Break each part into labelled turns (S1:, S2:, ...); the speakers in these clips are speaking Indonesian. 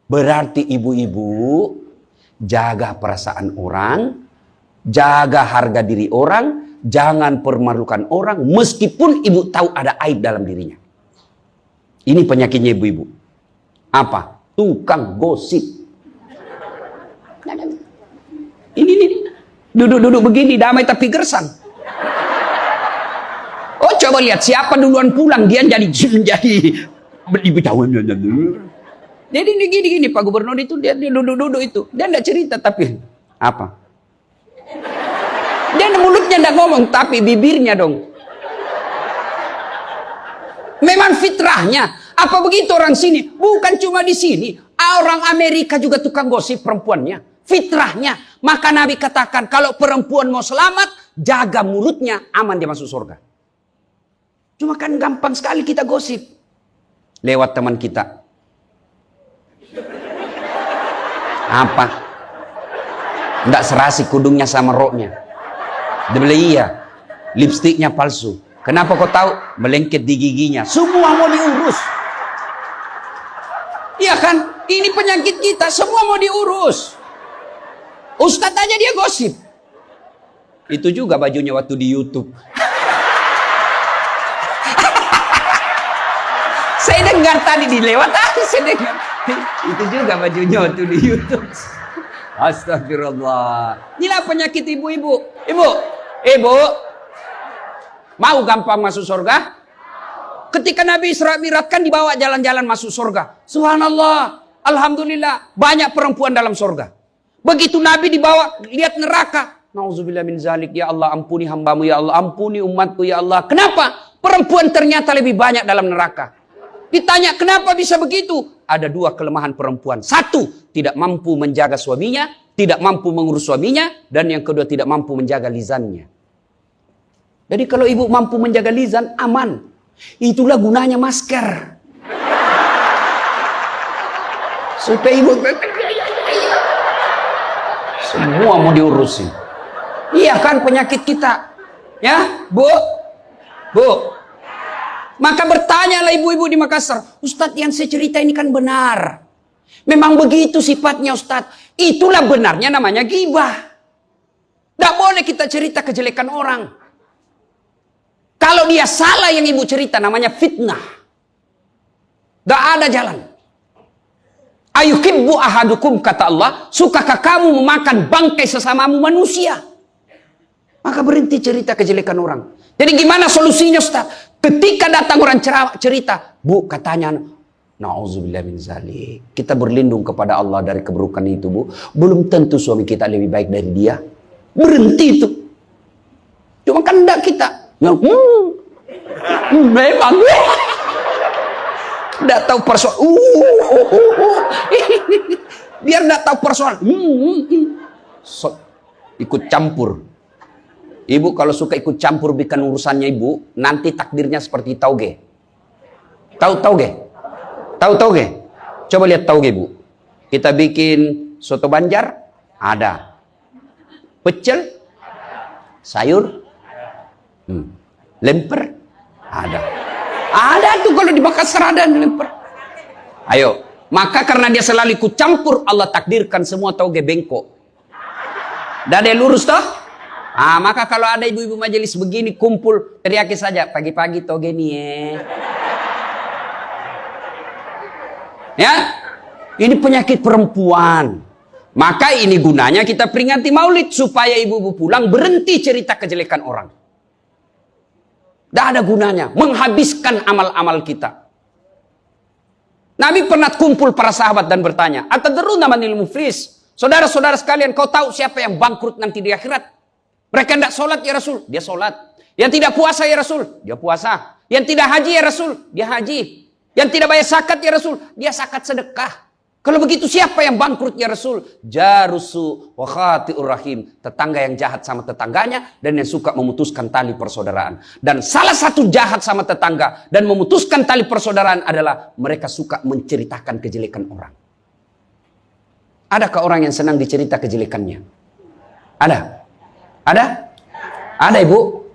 S1: Berarti ibu-ibu jaga perasaan orang, jaga harga diri orang, jangan permalukan orang meskipun ibu tahu ada aib dalam dirinya. Ini penyakitnya ibu-ibu. Apa? Tukang gosip. Ini. Duduk-duduk begini damai tapi gersang. Oh, coba lihat siapa duluan pulang, dia jadi Jadi gini Pak Gubernur itu dia duduk-duduk itu. Dia enggak cerita tapi apa? Dia mulutnya enggak ngomong tapi bibirnya dong. Memang fitrahnya. Apa begitu orang sini? Bukan cuma di sini. Orang Amerika juga tukang gosip perempuannya. Fitrahnya. Maka Nabi katakan kalau perempuan mau selamat, jaga mulutnya, aman dia masuk surga. Cuma kan gampang sekali kita gosip. Lewat teman kita. Apa? Nggak serasi kudungnya sama roknya. Dia bilang iya. Lipstiknya palsu. Kenapa kau tahu? Melengket di giginya. Semua mau diurus. Iya kan? Ini penyakit kita. Semua mau diurus. Ustadz aja dia gosip. Itu juga bajunya waktu di YouTube. Saya dengar tadi dilewat tadi saya dengar. Itu juga bajunya waktu di YouTube. Astagfirullah. Inilah penyakit ibu-ibu. Ibu. Mau gampang masuk surga? Ketika Nabi Isra Mi'raj kan dibawa jalan-jalan masuk surga. Subhanallah. Alhamdulillah. Banyak perempuan dalam surga. Begitu Nabi dibawa lihat neraka. Nauzubillah min zalik. Ya Allah ampuni hambamu. Ya Allah ampuni umatku. Ya Allah. Kenapa? Perempuan ternyata lebih banyak dalam neraka. Ditanya kenapa bisa begitu? Ada dua kelemahan perempuan. Satu, tidak mampu menjaga suaminya. Tidak mampu mengurus suaminya. Dan yang kedua, tidak mampu menjaga lisannya. Jadi kalau ibu mampu menjaga lisan, aman. Itulah gunanya masker. Supaya ibu semua mau diurusin. Iya kan penyakit kita. Ya, Bu. Maka bertanyalah ibu-ibu di Makassar, Ustadz yang saya cerita ini kan benar. Memang begitu sifatnya Ustadz. Itulah benarnya namanya ghibah. Tidak boleh kita cerita kejelekan orang. Kalau dia salah yang ibu cerita namanya fitnah. Tidak ada jalan. Ayuhibbu ahadukum kata Allah, sukakah kamu memakan bangkai sesamamu manusia? Maka berhenti cerita kejelekan orang. Jadi gimana solusinya Ustaz? Ketika datang orang cerita, Bu katanya, na'udzubillah min zalik. Kita berlindung kepada Allah dari keburukan itu Bu. Belum tentu suami kita lebih baik dari dia. Berhenti itu. Cuma kan enggak kita. Memang. Enggak tahu persoalan. Biar enggak tahu persoalan. Ikut campur. Ibu kalau suka ikut campur bikin urusannya ibu, nanti takdirnya seperti tauge. Tahu tauge? Tahu tauge? Coba lihat tauge Bu. Kita bikin soto Banjar, ada. Pecel, sayur, lemper, ada. Ada tuh kalau di Makassar ada lemper. Ayo, maka karena dia selalu ikut campur, Allah takdirkan semua tauge bengkok. Dan ada lurus toh? Maka kalau ada ibu-ibu majelis begini kumpul, teriaki saja pagi-pagi toge nih ya. Ini penyakit perempuan. Maka ini gunanya kita peringati Maulid supaya ibu-ibu pulang berhenti cerita kejelekan orang. Tidak ada gunanya menghabiskan amal-amal kita. Nabi pernah kumpul para sahabat dan bertanya, "Atadruna manil muflis?" Saudara-saudara sekalian, kau tahu siapa yang bangkrut nanti di akhirat? Mereka tidak sholat ya Rasul, dia sholat. Yang tidak puasa ya Rasul, dia puasa. Yang tidak haji ya Rasul, dia haji. Yang tidak bayar zakat ya Rasul, dia zakat sedekah. Kalau begitu siapa yang bangkrut ya Rasul? Jarusu wa khati'ur rahim. Tetangga yang jahat sama tetangganya dan yang suka memutuskan tali persaudaraan. Dan salah satu jahat sama tetangga dan memutuskan tali persaudaraan adalah mereka suka menceritakan kejelekan orang. Adakah orang yang senang dicerita kejelekannya? Ada? Ada? Ada ibu?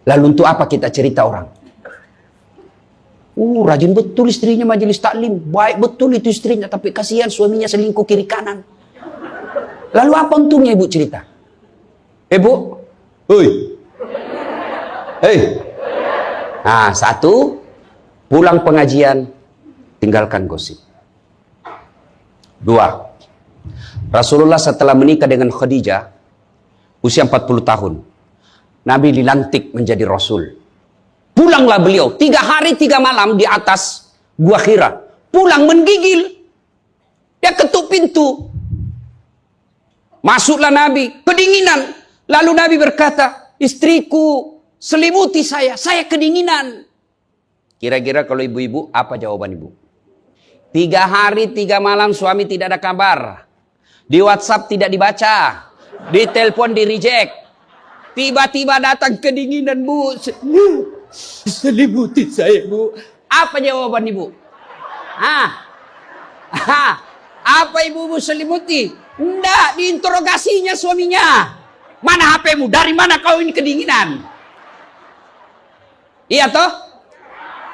S1: Lalu untuk apa kita cerita orang? Rajin betul istrinya majelis taklim. Baik betul itu istrinya, tapi kasihan suaminya selingkuh kiri kanan. Lalu apa untungnya ibu cerita? Bu, hei. Nah, satu, pulang pengajian, tinggalkan gosip. Dua, Rasulullah setelah menikah dengan Khadijah, usia 40 tahun, Nabi dilantik menjadi Rasul. Pulanglah beliau, 3 hari 3 malam di atas Gua Hira. Pulang menggigil. Dia ketuk pintu. Masuklah Nabi, kedinginan. Lalu Nabi berkata, istriku selimuti saya kedinginan. Kira-kira kalau ibu-ibu, apa jawaban ibu? 3 hari 3 malam suami tidak ada kabar. Di WhatsApp tidak dibaca. Di telepon di reject. Tiba-tiba datang kedinginan, Bu. Selimuti saya, Bu. Apa jawaban ibu? Apa ibu selimuti? Enggak, diinterogasinya suaminya. Mana HP-mu? Dari mana kau ini kedinginan? Iya toh?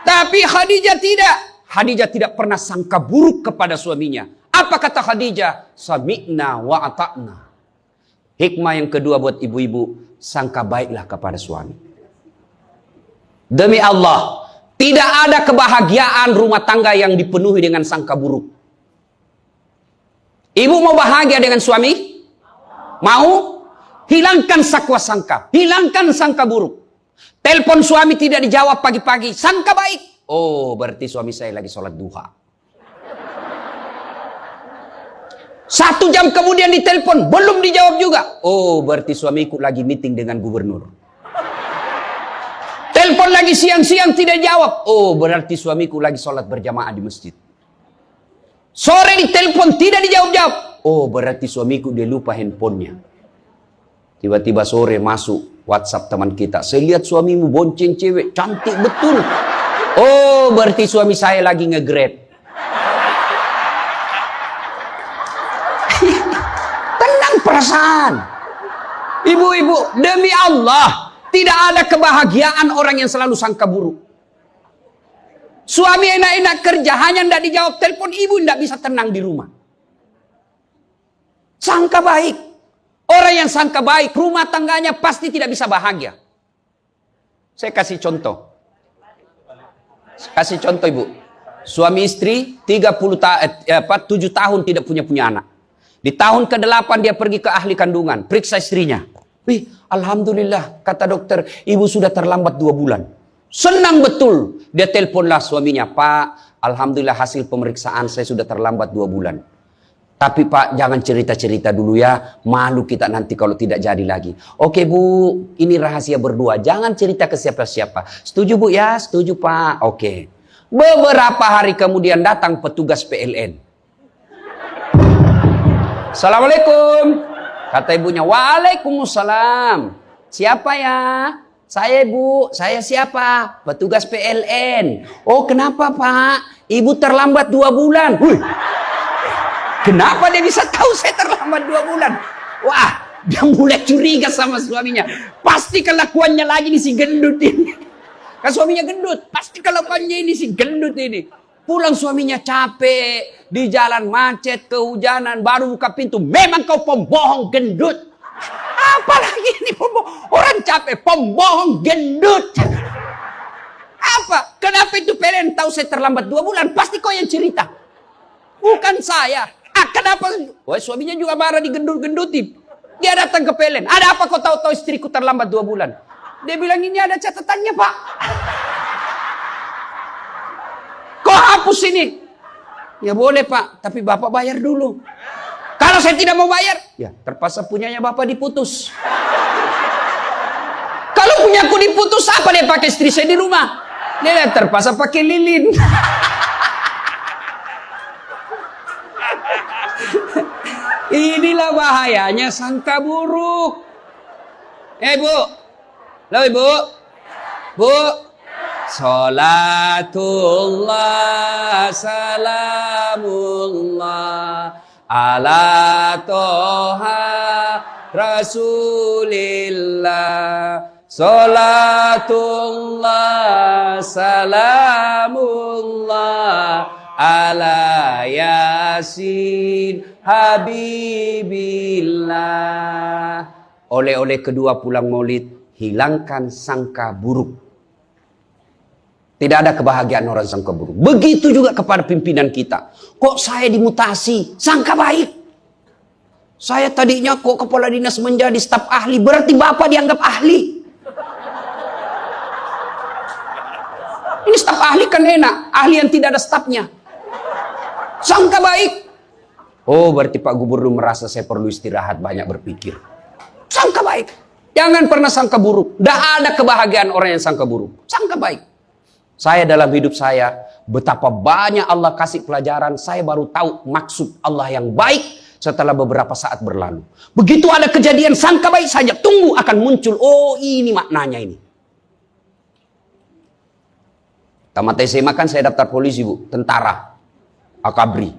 S1: Tapi Khadijah tidak. Khadijah tidak pernah sangka buruk kepada suaminya. Apa kata Khadijah? Sami'na wa ata'na. Hikmah yang kedua buat ibu-ibu, sangka baiklah kepada suami. Demi Allah, tidak ada kebahagiaan rumah tangga yang dipenuhi dengan sangka buruk. Ibu mau bahagia dengan suami? Mau? Hilangkan sakwa sangka. Hilangkan sangka buruk. Telepon suami tidak dijawab pagi-pagi. Sangka baik. Oh, berarti suami saya lagi sholat duha. 1 jam kemudian ditelepon. Belum dijawab juga. Oh, berarti suamiku lagi meeting dengan gubernur. Telepon lagi siang-siang tidak jawab. Oh, berarti suamiku lagi sholat berjamaah di masjid. Sore ditelepon tidak dijawab-jawab. Oh, berarti suamiku dia lupa handphonenya. Tiba-tiba sore masuk WhatsApp teman kita. Saya lihat suamimu bonceng cewek. Cantik betul. Oh, berarti suami saya lagi nge-grab. Tenang perasaan. Ibu-ibu, demi Allah. Tidak ada kebahagiaan orang yang selalu sangka buruk. Suami enak-enak kerja, hanya tidak dijawab telepon, ibu tidak bisa tenang di rumah. Sangka baik. Orang yang sangka baik, rumah tangganya pasti tidak bisa bahagia. Saya kasih contoh. Kasih contoh ibu. Suami istri 7 tahun tidak punya anak. Di tahun ke-8 dia pergi ke ahli kandungan, periksa istrinya. Alhamdulillah, kata dokter, ibu sudah terlambat 2 bulan. Senang betul. Dia teleponlah suaminya, Pak, alhamdulillah hasil pemeriksaan saya sudah terlambat 2 bulan. Tapi Pak, jangan cerita-cerita dulu ya. Malu kita nanti kalau tidak jadi lagi. Oke Bu, ini rahasia berdua. Jangan cerita ke siapa-siapa. Setuju Bu ya? Setuju Pak. Oke. Beberapa hari kemudian datang petugas PLN. Assalamualaikum. Kata ibunya, waalaikumsalam. Siapa ya? Saya Bu, saya siapa? Petugas PLN. Oh kenapa Pak? Ibu terlambat 2 bulan. Kenapa dia bisa tahu saya terlambat 2 bulan? Wah, dia mulai curiga sama suaminya. Pasti kelakuannya lagi nih si gendut ini. Kan suaminya gendut. Pasti kelakuannya ini si gendut ini. Pulang suaminya capek. Di jalan macet, kehujanan, baru buka pintu. Memang kau pembohong gendut. Apalagi ini pembohong. Orang capek, pembohong gendut. Apa? Kenapa itu PLN tahu saya terlambat 2 bulan? Pasti kau yang cerita. Bukan saya. Kenapa? Wah, suaminya juga marah digendut-gendutin. Dia datang ke PLN. Ada apa kau tahu-tahu istriku terlambat 2 bulan? Dia bilang ini ada catatannya Pak. Kau hapus ini. Ya boleh Pak, tapi Bapak bayar dulu. Kalau saya tidak mau bayar, ya terpaksa punyanya Bapak diputus. Kalau punyaku diputus, apa dia pakai istri saya di rumah? Dia terpaksa pakai lilin. Inilah bahayanya sangka buruk. Bu. Halo Ibu. Bu. Salatullah salamullah ala toha rasulillah. Salatullah salamullah ala Yasin Habibillah. Oleh-oleh kedua pulang maulid, hilangkan sangka buruk. Tidak ada kebahagiaan orang sangka buruk. Begitu juga kepada pimpinan kita. Kok saya dimutasi? Sangka baik. Saya tadinya kok kepala dinas menjadi staf ahli, berarti Bapak dianggap ahli. Ini staf ahli kan enak, ahli yang tidak ada stafnya. Sangka baik. Oh, berarti Pak Gubernur merasa saya perlu istirahat, banyak berpikir. Sangka baik. Jangan pernah sangka buruk. Tidak ada kebahagiaan orang yang sangka buruk. Sangka baik. Saya dalam hidup saya, betapa banyak Allah kasih pelajaran, saya baru tahu maksud Allah yang baik setelah beberapa saat berlalu. Begitu ada kejadian, sangka baik saja, tunggu akan muncul. Oh, ini maknanya ini. Tamat SMA kan saya daftar polisi, Bu, tentara, akabri.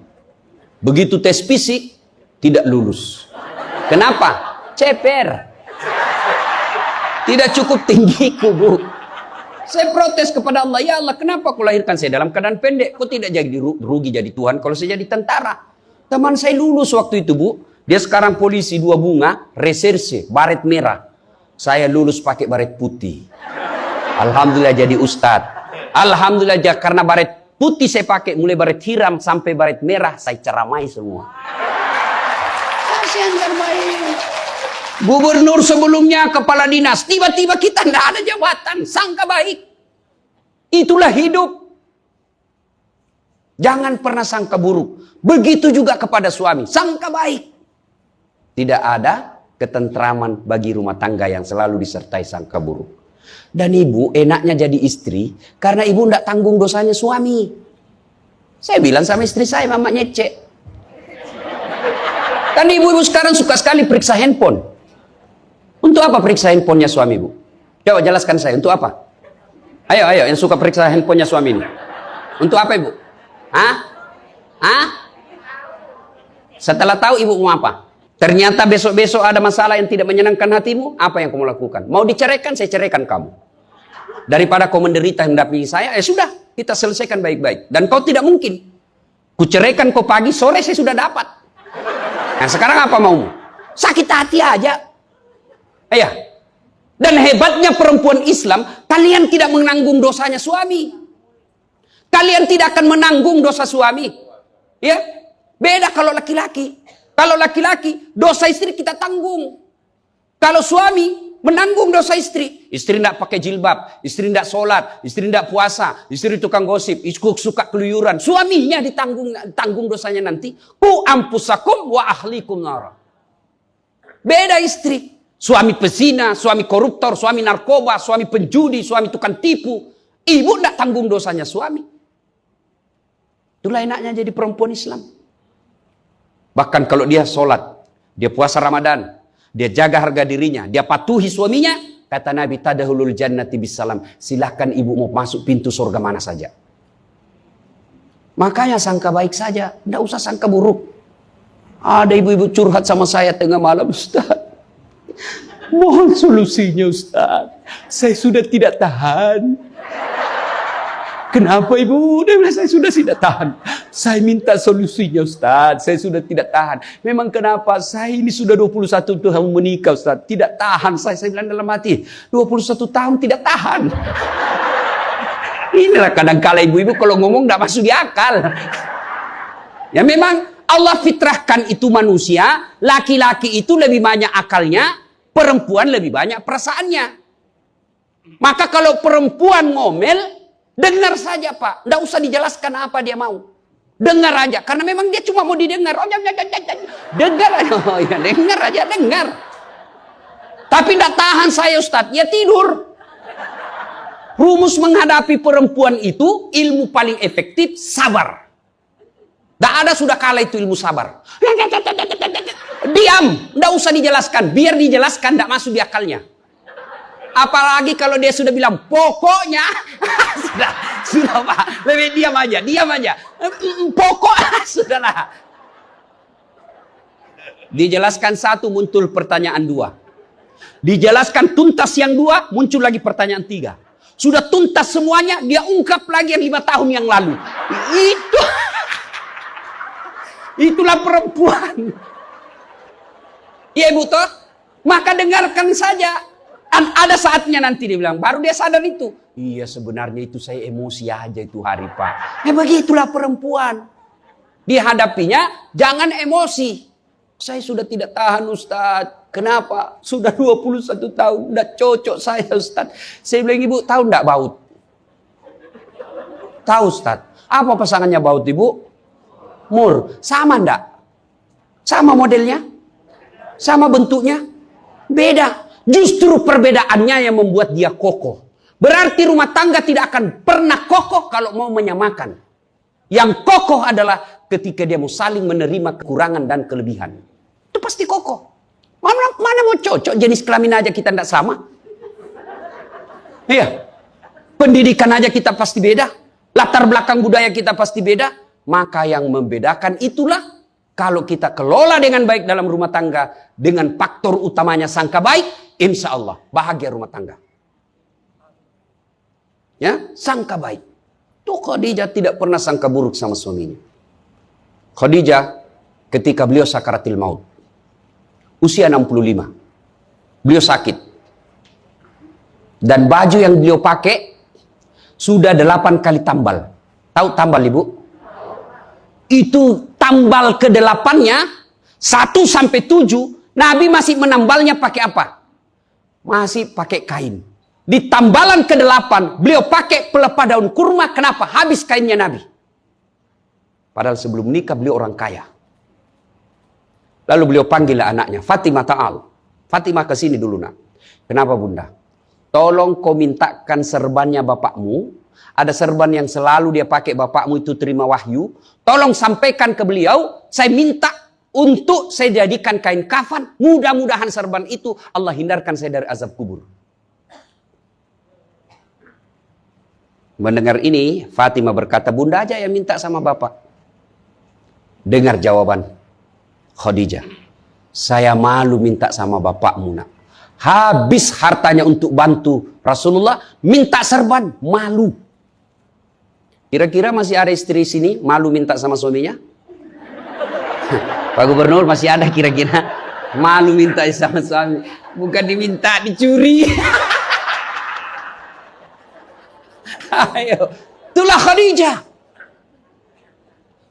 S1: Begitu tes fisik, tidak lulus. Kenapa? Ceper. Tidak cukup tinggiku, Bu. Saya protes kepada Allah, ya Allah, kenapa kau lahirkan saya dalam keadaan pendek? Kau tidak jadi rugi jadi Tuhan kalau saya jadi tentara. Teman saya lulus waktu itu, Bu. Dia sekarang polisi 2 bunga, reserse, baret merah. Saya lulus pakai baret putih. Alhamdulillah jadi ustadz. Alhamdulillah karena baret putih saya pakai, mulai baret hiram sampai baret merah saya ceramai semua. Kasihan terbaik. Gubernur sebelumnya kepala dinas, tiba-tiba kita tidak ada jabatan, sangka baik. Itulah hidup. Jangan pernah sangka buruk. Begitu juga kepada suami, sangka baik. Tidak ada ketentraman bagi rumah tangga yang selalu disertai sangka buruk. Dan ibu enaknya jadi istri karena ibu tidak tanggung dosanya suami. Saya bilang sama istri saya, Mama nyecek. Kan ibu-ibu sekarang suka sekali periksa handphone. Untuk apa periksa handphonenya suami, Bu? Coba jelaskan saya, untuk apa? Ayo, yang suka periksa handphonenya suami ini. Untuk apa, Ibu? Hah? Setelah tahu ibu mau apa? Ternyata besok-besok ada masalah yang tidak menyenangkan hatimu, apa yang kamu lakukan? Mau diceraikan, saya ceraikan kamu. Daripada kau menderita mendampingi saya, sudah, kita selesaikan baik-baik. Dan kau tidak mungkin. Ku ceraikan kau pagi, sore saya sudah dapat. Nah sekarang apa maumu? Sakit hati aja. Iya. Dan hebatnya perempuan Islam, kalian tidak menanggung dosanya suami. Kalian tidak akan menanggung dosa suami. Ya, beda kalau laki-laki. Kalau laki-laki, dosa istri kita tanggung. Kalau suami, menanggung dosa istri. Istri tidak pakai jilbab, istri tidak sholat, istri tidak puasa, istri tukang gosip, istri suka keluyuran. Suaminya ditanggung dosanya nanti. Ku ampusakum wa ahlikum nara. Beda istri. Suami pezina, suami koruptor, suami narkoba, suami penjudi, suami tukang tipu. Ibu tidak tanggung dosanya suami. Itulah enaknya jadi perempuan Islam. Bahkan kalau dia sholat, dia puasa Ramadan, dia jaga harga dirinya, dia patuhi suaminya, kata Nabi, tadahulul jannati bisalam. Silahkan ibu mau masuk pintu surga mana saja. Makanya sangka baik saja, tidak usah sangka buruk. Ada ibu-ibu curhat sama saya tengah malam, Ustaz. Mohon solusinya, Ustaz. Saya sudah tidak tahan. Kenapa ibu? Dia bilang, saya sudah tidak tahan. Saya minta solusinya, Ustaz. Saya sudah tidak tahan. Memang kenapa? Saya ini sudah 21 tahun menikah, Ustaz. Tidak tahan. Saya bilang dalam hati, 21 tahun tidak tahan. Inilah kadang-kala ibu-ibu kalau ngomong tidak masuk di akal. Ya memang Allah fitrahkan itu manusia. Laki-laki itu lebih banyak akalnya. Perempuan lebih banyak perasaannya. Maka kalau perempuan ngomel, dengar saja, Pak. Tidak usah dijelaskan apa dia mau. Dengar aja. Karena memang dia cuma mau didengar. Dengar aja. Oh, ya, dengar aja, dengar. Tapi tidak tahan saya, Ustaz. Ya tidur. Rumus menghadapi perempuan itu, ilmu paling efektif, sabar. Tidak ada sudah kalah itu ilmu sabar. Diam. Tidak usah dijelaskan. Biar dijelaskan, tidak masuk di akalnya. Apalagi kalau dia sudah bilang pokoknya sudah Pak, lebih diam aja. Pokok sudahlah. Dijelaskan satu, muncul pertanyaan dua. Dijelaskan tuntas yang 2, muncul lagi pertanyaan 3. Sudah tuntas semuanya, dia ungkap lagi yang 5 tahun yang lalu. Itulah perempuan. Iya ibu toh? Maka dengarkan saja. Ada saatnya nanti dia bilang, baru dia sadar itu. Iya sebenarnya itu saya emosi aja itu hari Pak. Begitulah perempuan. Dihadapinya jangan emosi. Saya sudah tidak tahan Ustaz. Kenapa? Sudah 21 tahun. Udah cocok saya Ustaz. Saya bilang ibu tahu enggak baut? Tahu Ustaz. Apa pasangannya baut ibu? Mur. Sama enggak? Sama modelnya? Sama bentuknya? Beda. Justru perbedaannya yang membuat dia kokoh. Berarti rumah tangga tidak akan pernah kokoh kalau mau menyamakan. Yang kokoh adalah ketika dia mau saling menerima kekurangan dan kelebihan. Itu pasti kokoh. Mana mau cocok jenis kelamin aja kita tidak sama. Iya. Pendidikan aja kita pasti beda. Latar belakang budaya kita pasti beda. Maka yang membedakan itulah kalau kita kelola dengan baik dalam rumah tangga. Dengan faktor utamanya sangka baik. Insya Allah bahagia rumah tangga. Ya, sangka baik. Tuh Khadijah tidak pernah sangka buruk sama suaminya. Khadijah ketika beliau sakaratil maut. Usia 65. Beliau sakit. Dan baju yang beliau pakai sudah 8 kali tambal. Tahu tambal ibu? Itu tambal ke-8-nya 1 sampai 7. Nabi masih menambalnya pakai apa? Masih pakai kain. Di tambalan ke-8 beliau pakai pelepah daun kurma. Kenapa? Habis kainnya Nabi. Padahal sebelum nikah beliau orang kaya. Lalu beliau panggil anaknya, Fatimah ta'al. Fatimah ke sini dulu nak. Kenapa bunda? Tolong kau mintakan serbannya bapakmu. Ada serban yang selalu dia pakai bapakmu itu terima wahyu. Tolong sampaikan ke beliau. Saya minta untuk saya jadikan kain kafan. Mudah-mudahan serban itu Allah hindarkan saya dari azab kubur. Mendengar ini, Fatimah berkata, bunda aja yang minta sama bapak. Dengar jawaban Khadijah. Saya malu minta sama bapakmu nak. Habis hartanya untuk bantu Rasulullah, minta serban, malu. Kira-kira masih ada istri sini malu minta sama suaminya? Pak Gubernur masih ada kira-kira malu minta sama suami? Bukan diminta, dicuri. Ayo, itulah Khadijah.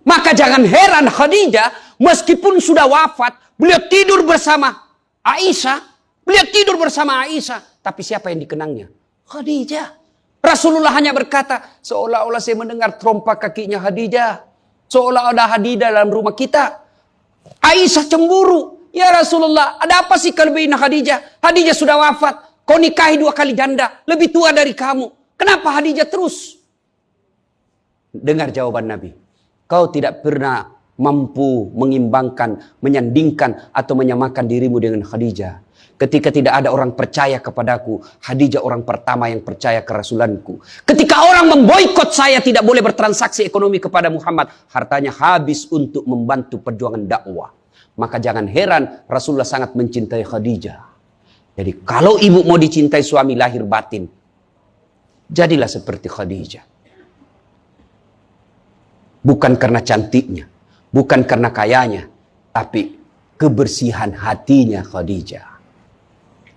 S1: Maka jangan heran Khadijah meskipun sudah wafat, beliau tidur bersama Aisyah. Beliau tidur bersama Aisyah. Tapi siapa yang dikenangnya? Khadijah. Rasulullah hanya berkata, seolah-olah saya mendengar trompak kakinya Khadijah. Seolah ada Khadijah dalam rumah kita. Aisyah cemburu. Ya Rasulullah, ada apa sih kelebihan Khadijah? Khadijah sudah wafat. Kau nikahi 2 kali janda. Lebih tua dari kamu. Kenapa Khadijah terus? Dengar jawaban Nabi. Kau tidak pernah mampu mengimbangkan, menyandingkan atau menyamakan dirimu dengan Khadijah. Ketika tidak ada orang percaya kepadaku, Khadijah orang pertama yang percaya kerasulanku. Ketika orang memboikot saya tidak boleh bertransaksi ekonomi kepada Muhammad, hartanya habis untuk membantu perjuangan dakwah. Maka jangan heran Rasulullah sangat mencintai Khadijah. Jadi kalau ibu mau dicintai suami lahir batin, jadilah seperti Khadijah. Bukan karena cantiknya, bukan karena kayanya, tapi kebersihan hatinya Khadijah.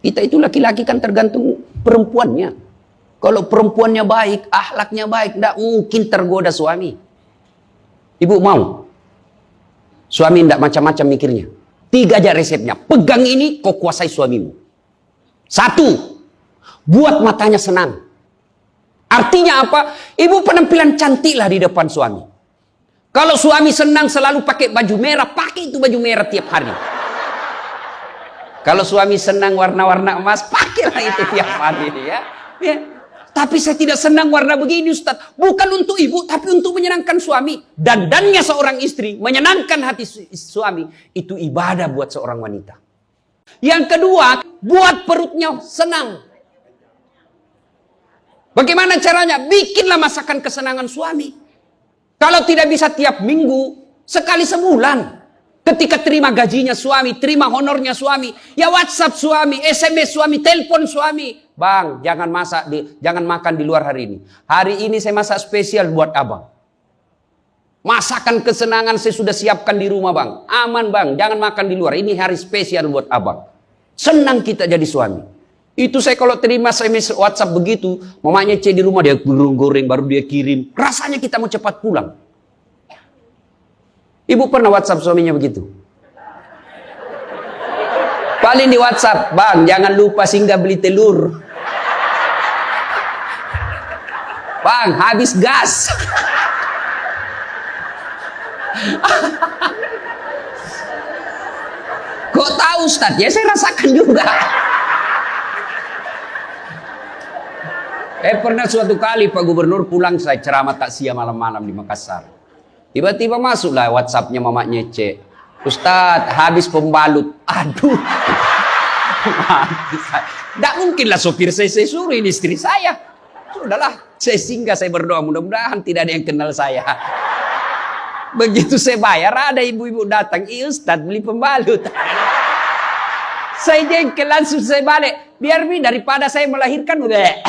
S1: Kita itu laki-laki kan tergantung perempuannya. Kalau perempuannya baik, akhlaknya baik, tidak mungkin tergoda suami. Ibu mau? Suami tidak macam-macam mikirnya. 3 aja resepnya. Pegang ini, kau kuasai suamimu. 1, buat matanya senang. Artinya apa? Ibu penampilan cantiklah di depan suami. Kalau suami senang selalu pakai baju merah, pakai itu baju merah tiap hari. Kalau suami senang warna-warna emas, pakailah itu tiap hari ya. Ya. Tapi saya tidak senang warna begini Ustaz. Bukan untuk ibu, tapi untuk menyenangkan suami. Dandannya seorang istri, menyenangkan hati suami, itu ibadah buat seorang wanita. Yang kedua, buat perutnya senang. Bagaimana caranya? Bikinlah masakan kesenangan suami. Kalau tidak bisa tiap minggu, sekali sebulan. Ketika terima gajinya suami, terima honornya suami, ya WhatsApp suami, SMS suami, telepon suami. Bang, jangan makan di luar hari ini. Hari ini saya masak spesial buat abang. Masakan kesenangan saya sudah siapkan di rumah bang. Aman bang, jangan makan di luar. Ini hari spesial buat abang. Senang kita jadi suami. Itu saya kalau terima SMS WhatsApp begitu, mamanya C di rumah dia goreng baru dia kirim. Rasanya kita mau cepat pulang. Ibu pernah WhatsApp suaminya begitu? Paling di WhatsApp, bang jangan lupa singgah beli telur. Bang habis gas. Kok tahu Ustaz? Ya saya rasakan juga. Pernah suatu kali Pak Gubernur pulang, saya ceramah takziah malam-malam di Makassar. Tiba-tiba masuklah WhatsApp-nya mamanya C. Ustadz, habis pembalut. Aduh. Tidak mungkinlah sopir saya suruh, ini istri saya. Sudahlah, saya singgah, saya berdoa. Mudah-mudahan tidak ada yang kenal saya. Begitu saya bayar, ada ibu-ibu datang. Ustadz, beli pembalut. Saya jengkel, langsung saya balik. Biar daripada saya melahirkan, udah.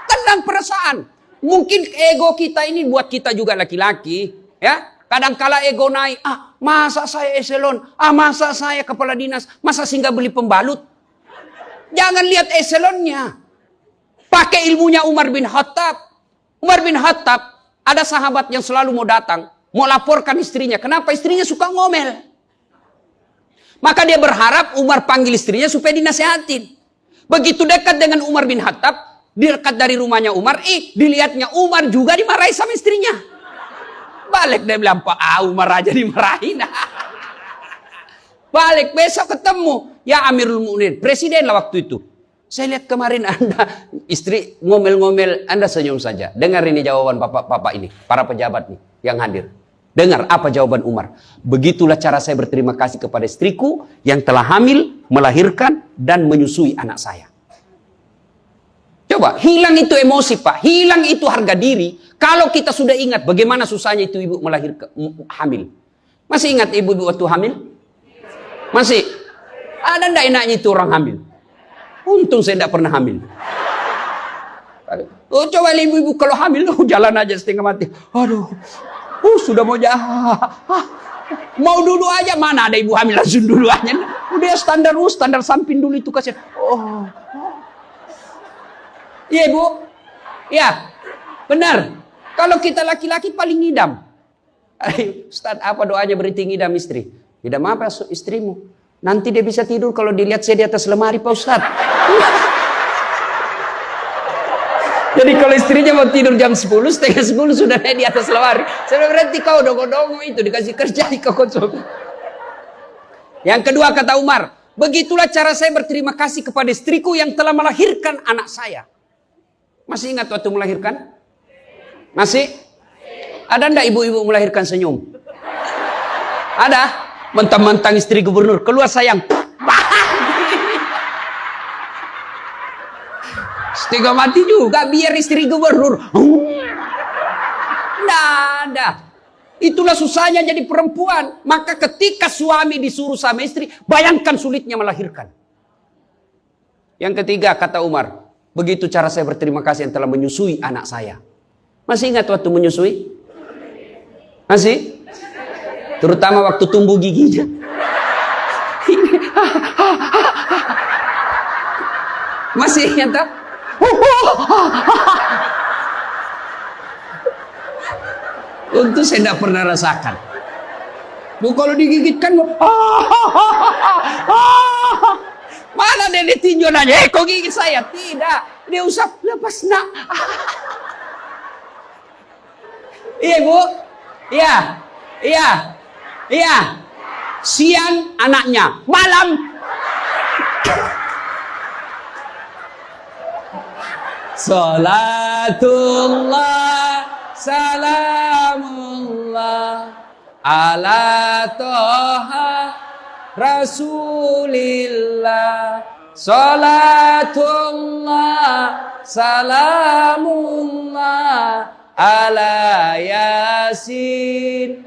S1: Tenang perasaan. Mungkin ego kita ini buat kita juga laki-laki, ya. Kadangkala ego naik, masa saya eselon, masa saya kepala dinas, masa singgah beli pembalut. Jangan lihat eselonnya. Pakai ilmunya Umar bin Khattab. Umar bin Khattab, ada sahabat yang selalu mau datang, mau laporkan istrinya. Kenapa? Istrinya suka ngomel. Maka dia berharap Umar panggil istrinya supaya dinasehatin. Begitu dekat dengan Umar bin Khattab, dekat dari rumahnya Umar, dilihatnya Umar juga dimarahi sama istrinya. Balik dia bilang, Pak Umar aja dimarahin. Balik besok ketemu, ya Amirul Mukminin, presiden lah waktu itu. Saya lihat kemarin Anda istri ngomel-ngomel, Anda senyum saja. Dengar ini jawaban bapak-bapak ini, para pejabat nih yang hadir. Dengar apa jawaban Umar. Begitulah cara saya berterima kasih kepada istriku yang telah hamil, melahirkan dan menyusui anak saya. Coba, hilang itu emosi Pak, hilang itu harga diri. Kalau kita sudah ingat bagaimana susahnya itu ibu melahirkan, hamil. Masih ingat ibu-ibu waktu hamil? Masih? Ada enggak enaknya itu orang hamil? Untung saya enggak pernah hamil. Oh, coba ibu-ibu kalau hamil, jalan aja setengah mati. Aduh, sudah mau mau dulu aja, mana ada ibu hamil langsung dulu aja. Udah standar samping dulu itu kasih. Iya ibu, ya benar. Kalau kita laki-laki paling ngidam. Ustaz, apa doanya berhenti ngidam istri? Ngidam apa istrimu? Nanti dia bisa tidur kalau dilihat saya di atas lemari Pak Ustaz. Jadi kalau istrinya mau tidur jam 10, setengah 10 sudah di atas lemari. Saya berarti kau dongo-dongo itu dikasih kerja di kokonsum. Yang kedua kata Umar, begitulah cara saya berterima kasih kepada istriku yang telah melahirkan anak saya. Masih ingat waktu melahirkan? Masih? Ada enggak ibu-ibu melahirkan senyum? Ada? Mentang-mentang istri gubernur, keluar sayang. Setengah mati juga biar istri gubernur. Nggak ada. Itulah susahnya jadi perempuan. Maka ketika suami disuruh sama istri, bayangkan sulitnya melahirkan. Yang ketiga kata Umar, begitu cara saya berterima kasih yang telah menyusui anak saya. Masih ingat waktu menyusui? Masih? Terutama waktu tumbuh giginya. Masih ingat tak? Untung saya tidak pernah rasakan. Kalau digigitkan, mana dia tinjau nanya, kok gigit saya? Tidak, dia usap, lepas nak. Iya bu, iya. Siang anaknya, malam. Salatullah, salamullah, ala toha Rasulillah. Salatullah, salamullah, ala Yasin